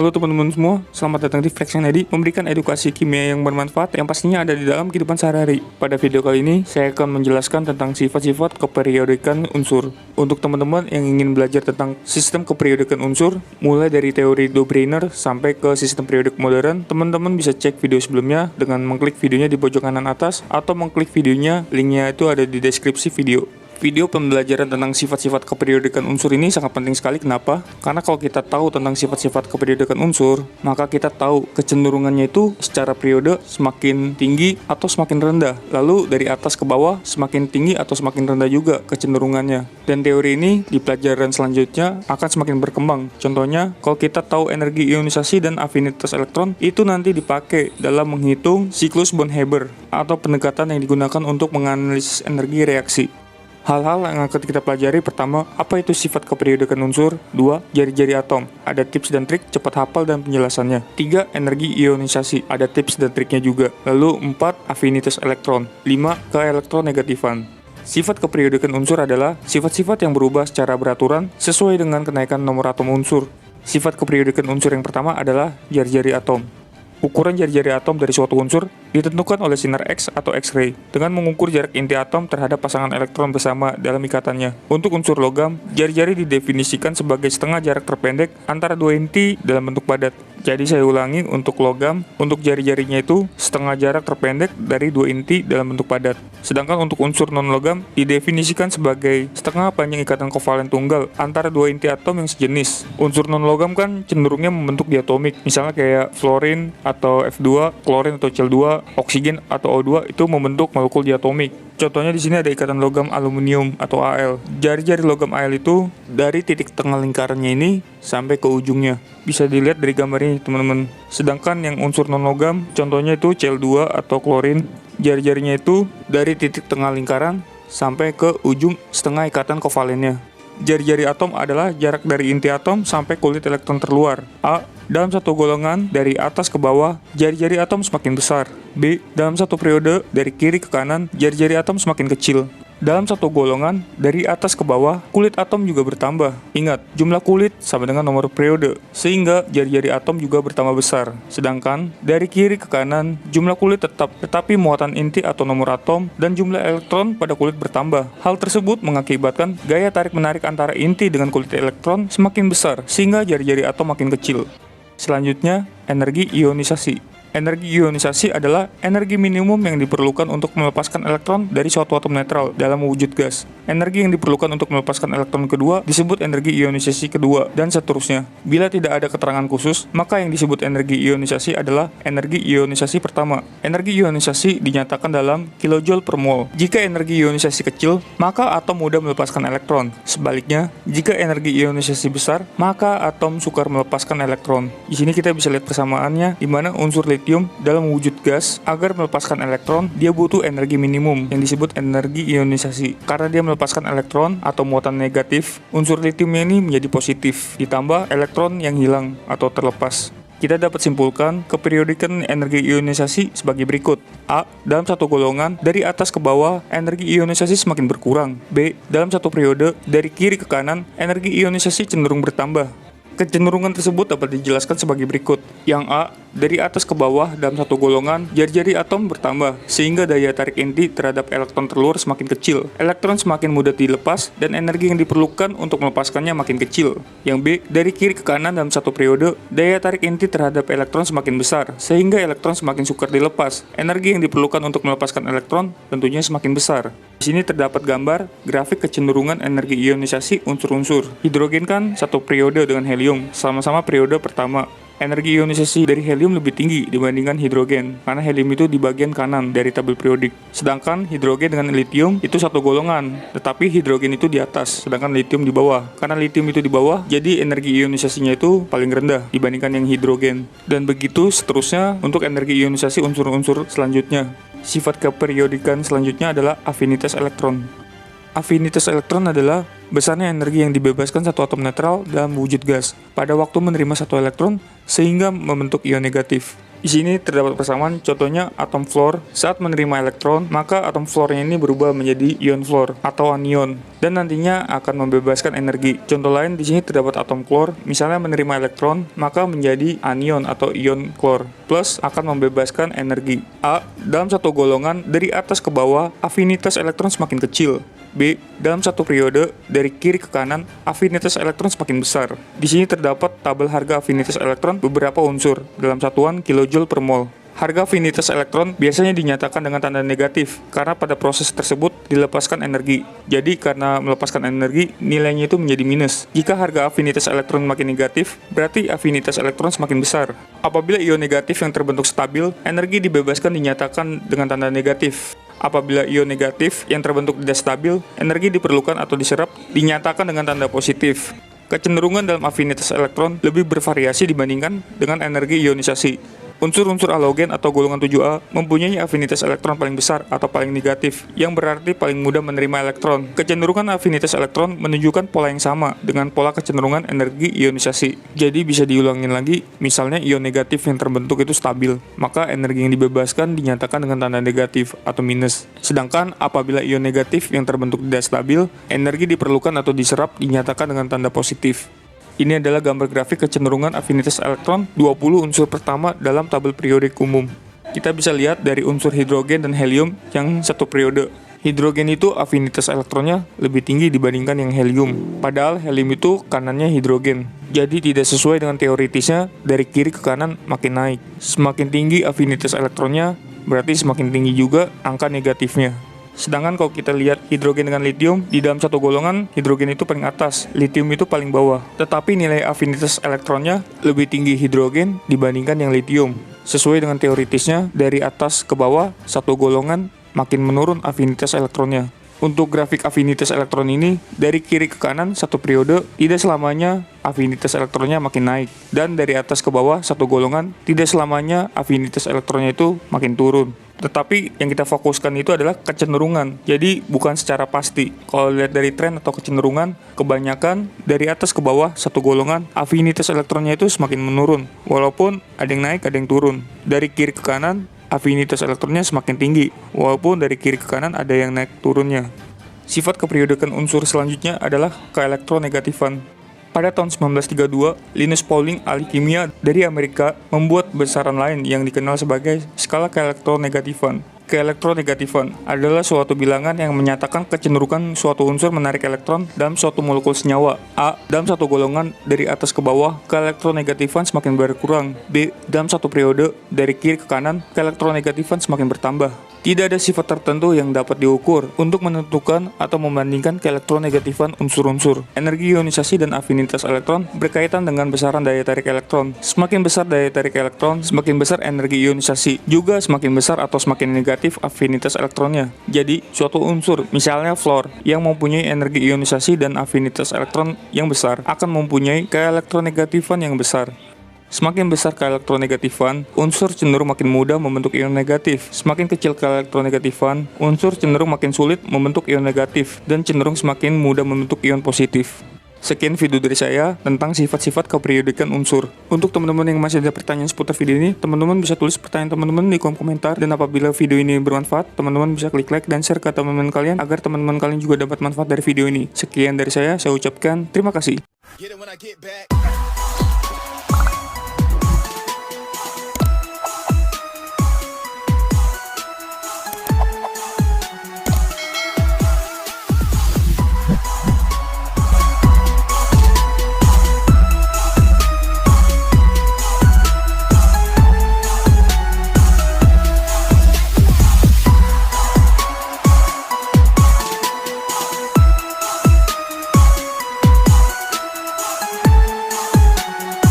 Halo teman-teman semua, selamat datang di Fraction Edi, memberikan edukasi kimia yang bermanfaat yang pastinya ada di dalam kehidupan sehari-hari. Pada video kali ini, saya akan menjelaskan tentang sifat-sifat keperiodikan unsur. Untuk teman-teman yang ingin belajar tentang sistem keperiodikan unsur, mulai dari teori Dobreiner sampai ke sistem periodik modern, teman-teman bisa cek video sebelumnya dengan mengklik videonya di pojok kanan atas, atau mengklik videonya, linknya itu ada di deskripsi video. Video pembelajaran tentang sifat-sifat keperiodikan unsur ini sangat penting sekali. Kenapa? Karena kalau kita tahu tentang sifat-sifat keperiodikan unsur, maka kita tahu kecenderungannya itu secara periode semakin tinggi atau semakin rendah. Lalu dari atas ke bawah semakin tinggi atau semakin rendah juga kecenderungannya. Dan teori ini di pelajaran selanjutnya akan semakin berkembang. Contohnya, kalau kita tahu energi ionisasi dan afinitas elektron, itu nanti dipakai dalam menghitung siklus Born-Haber atau pendekatan yang digunakan untuk menganalisis energi reaksi. Hal-hal yang akan kita pelajari: pertama, apa itu sifat keperiodikan unsur? 2. Jari-jari atom. Ada tips dan trik, cepat hafal dan penjelasannya. 3. Energi ionisasi. Ada tips dan triknya juga. Lalu 4. Afinitas elektron. 5. Keelektronegatifan. Sifat keperiodikan unsur adalah sifat-sifat yang berubah secara beraturan sesuai dengan kenaikan nomor atom unsur. Sifat keperiodikan unsur yang pertama adalah jari-jari atom. Ukuran jari-jari atom dari suatu unsur ditentukan oleh sinar X atau X-ray dengan mengukur jarak inti atom terhadap pasangan elektron bersama dalam ikatannya. Untuk unsur logam, jari-jari didefinisikan sebagai setengah jarak terpendek antara dua inti dalam bentuk padat. Jadi saya ulangi, untuk logam, untuk jari-jarinya itu setengah jarak terpendek dari dua inti dalam bentuk padat. Sedangkan untuk unsur non-logam didefinisikan sebagai setengah panjang ikatan kovalen tunggal antara dua inti atom yang sejenis. Unsur non-logam kan cenderungnya membentuk diatomik, misalnya kayak fluorin atau F2, klorin atau Cl2, oksigen atau O2 itu membentuk molekul diatomik. Contohnya di sini ada ikatan logam aluminium atau Al. Jari-jari logam Al itu dari titik tengah lingkarannya ini sampai ke ujungnya. Bisa dilihat dari gambar ini, teman-teman. Sedangkan yang unsur non-logam, contohnya itu Cl2 atau klorin, jari-jarinya itu dari titik tengah lingkaran sampai ke ujung setengah ikatan kovalennya. Jari-jari atom adalah jarak dari inti atom sampai kulit elektron terluar. A. Dalam satu golongan, dari atas ke bawah, jari-jari atom semakin besar. B. Dalam satu periode, dari kiri ke kanan, jari-jari atom semakin kecil. Dalam satu golongan, dari atas ke bawah, kulit atom juga bertambah. Ingat, jumlah kulit sama dengan nomor periode, sehingga jari-jari atom juga bertambah besar. Sedangkan, dari kiri ke kanan, jumlah kulit tetap, tetapi muatan inti atau nomor atom dan jumlah elektron pada kulit bertambah. Hal tersebut mengakibatkan gaya tarik-menarik antara inti dengan kulit elektron semakin besar, sehingga jari-jari atom makin kecil. Selanjutnya, energi ionisasi. Energi ionisasi adalah energi minimum yang diperlukan untuk melepaskan elektron dari suatu atom netral dalam wujud gas. Energi yang diperlukan untuk melepaskan elektron kedua disebut energi ionisasi kedua, dan seterusnya. Bila tidak ada keterangan khusus, maka yang disebut energi ionisasi adalah energi ionisasi pertama. Energi ionisasi dinyatakan dalam kilojoule per mol. Jika energi ionisasi kecil, maka atom mudah melepaskan elektron. Sebaliknya, jika energi ionisasi besar, maka atom sukar melepaskan elektron. Di sini kita bisa lihat persamaannya, di mana unsur lithium dalam wujud gas, agar melepaskan elektron, dia butuh energi minimum yang disebut energi ionisasi. Karena dia melepaskan elektron atau muatan negatif, unsur lithiumnya ini menjadi positif, ditambah elektron yang hilang atau terlepas. Kita dapat simpulkan keperiodikan energi ionisasi sebagai berikut. A. Dalam satu golongan, dari atas ke bawah, energi ionisasi semakin berkurang. B. Dalam satu periode, dari kiri ke kanan, energi ionisasi cenderung bertambah. Kecenderungan tersebut dapat dijelaskan sebagai berikut. Yang A, dari atas ke bawah dalam satu golongan, jari-jari atom bertambah, sehingga daya tarik inti terhadap elektron terluar semakin kecil. Elektron semakin mudah dilepas, dan energi yang diperlukan untuk melepaskannya makin kecil. Yang B, dari kiri ke kanan dalam satu periode, daya tarik inti terhadap elektron semakin besar, sehingga elektron semakin sukar dilepas. Energi yang diperlukan untuk melepaskan elektron tentunya semakin besar. Di sini terdapat gambar grafik kecenderungan energi ionisasi unsur-unsur. Hidrogen kan satu periode dengan helium, sama-sama periode pertama. Energi ionisasi dari helium lebih tinggi dibandingkan hidrogen, karena helium itu di bagian kanan dari tabel periodik. Sedangkan hidrogen dengan lithium itu satu golongan, tetapi hidrogen itu di atas, sedangkan lithium di bawah. Karena lithium itu di bawah, jadi energi ionisasinya itu paling rendah dibandingkan yang hidrogen. Dan begitu seterusnya untuk energi ionisasi unsur-unsur selanjutnya. Sifat keperiodikan selanjutnya adalah afinitas elektron. Afinitas elektron adalah besarnya energi yang dibebaskan satu atom netral dalam wujud gas pada waktu menerima satu elektron sehingga membentuk ion negatif. Di sini terdapat persamaan, contohnya atom fluor saat menerima elektron, maka atom fluornya ini berubah menjadi ion fluor atau anion dan nantinya akan membebaskan energi. Contoh lain di sini terdapat atom klor, misalnya menerima elektron, maka menjadi anion atau ion klor, plus akan membebaskan energi. A. Dalam satu golongan dari atas ke bawah, afinitas elektron semakin kecil. B. Dalam satu periode dari kiri ke kanan, afinitas elektron semakin besar. Di sini terdapat tabel harga afinitas elektron beberapa unsur dalam satuan kilojoule per mol. Harga afinitas elektron biasanya dinyatakan dengan tanda negatif karena pada proses tersebut dilepaskan energi. Jadi karena melepaskan energi, nilainya itu menjadi minus. Jika harga afinitas elektron makin negatif, berarti afinitas elektron semakin besar. Apabila ion negatif yang terbentuk stabil, energi dibebaskan dinyatakan dengan tanda negatif. Apabila ion negatif yang terbentuk tidak stabil, energi diperlukan atau diserap dinyatakan dengan tanda positif. Kecenderungan dalam afinitas elektron lebih bervariasi dibandingkan dengan energi ionisasi. Unsur-unsur halogen atau golongan 7A mempunyai afinitas elektron paling besar atau paling negatif, yang berarti paling mudah menerima elektron. Kecenderungan afinitas elektron menunjukkan pola yang sama dengan pola kecenderungan energi ionisasi. Jadi bisa diulangin lagi, misalnya ion negatif yang terbentuk itu stabil, maka energi yang dibebaskan dinyatakan dengan tanda negatif atau minus. Sedangkan apabila ion negatif yang terbentuk tidak stabil, energi diperlukan atau diserap dinyatakan dengan tanda positif. Ini adalah gambar grafik kecenderungan afinitas elektron 20 unsur pertama dalam tabel periodik umum. Kita bisa lihat dari unsur hidrogen dan helium yang satu periode. Hidrogen itu afinitas elektronnya lebih tinggi dibandingkan yang helium. Padahal helium itu kanannya hidrogen. Jadi tidak sesuai dengan teoritisnya, dari kiri ke kanan makin naik. Semakin tinggi afinitas elektronnya, berarti semakin tinggi juga angka negatifnya. Sedangkan kalau kita lihat hidrogen dengan litium, di dalam satu golongan, hidrogen itu paling atas, litium itu paling bawah. Tetapi nilai afinitas elektronnya lebih tinggi hidrogen dibandingkan yang litium. Sesuai dengan teoritisnya, dari atas ke bawah, satu golongan makin menurun afinitas elektronnya. Untuk grafik afinitas elektron ini, dari kiri ke kanan satu periode, tidak selamanya afinitas elektronnya makin naik. Dan dari atas ke bawah satu golongan, tidak selamanya afinitas elektronnya itu makin turun. Tetapi yang kita fokuskan itu adalah kecenderungan, jadi bukan secara pasti. Kalau lihat dari tren atau kecenderungan, kebanyakan dari atas ke bawah satu golongan, afinitas elektronnya itu semakin menurun. Walaupun ada yang naik, ada yang turun. Dari kiri ke kanan, afinitas elektronnya semakin tinggi, walaupun dari kiri ke kanan ada yang naik turunnya. Sifat keperiodikan unsur selanjutnya adalah keelektronegatifan. Pada tahun 1932, Linus Pauling, ahli kimia dari Amerika, membuat besaran lain yang dikenal sebagai skala keelektronegatifan. Keelektronegatifan adalah suatu bilangan yang menyatakan kecenderungan suatu unsur menarik elektron dalam suatu molekul senyawa. A. Dalam satu golongan dari atas ke bawah, keelektronegatifan semakin berkurang. B. Dalam satu periode dari kiri ke kanan, keelektronegatifan semakin bertambah. Tidak ada sifat tertentu yang dapat diukur untuk menentukan atau membandingkan keelektronegatifan unsur-unsur. Energi ionisasi dan afinitas elektron berkaitan dengan besaran daya tarik elektron. Semakin besar daya tarik elektron, semakin besar energi ionisasi. Juga semakin besar atau semakin negatif afinitas elektronnya. Jadi, suatu unsur, misalnya fluor, yang mempunyai energi ionisasi dan afinitas elektron yang besar, akan mempunyai keelektronegatifan yang besar. Semakin besar keelektronegatifan, unsur cenderung makin mudah membentuk ion negatif. Semakin kecil keelektronegatifan, unsur cenderung makin sulit membentuk ion negatif dan cenderung semakin mudah membentuk ion positif. Sekian video dari saya tentang sifat-sifat keperiodikan unsur. Untuk teman-teman yang masih ada pertanyaan seputar video ini, teman-teman bisa tulis pertanyaan teman-teman di kolom komentar. Dan apabila video ini bermanfaat, teman-teman bisa klik like dan share ke teman-teman kalian agar teman-teman kalian juga dapat manfaat dari video ini. Sekian dari saya ucapkan terima kasih.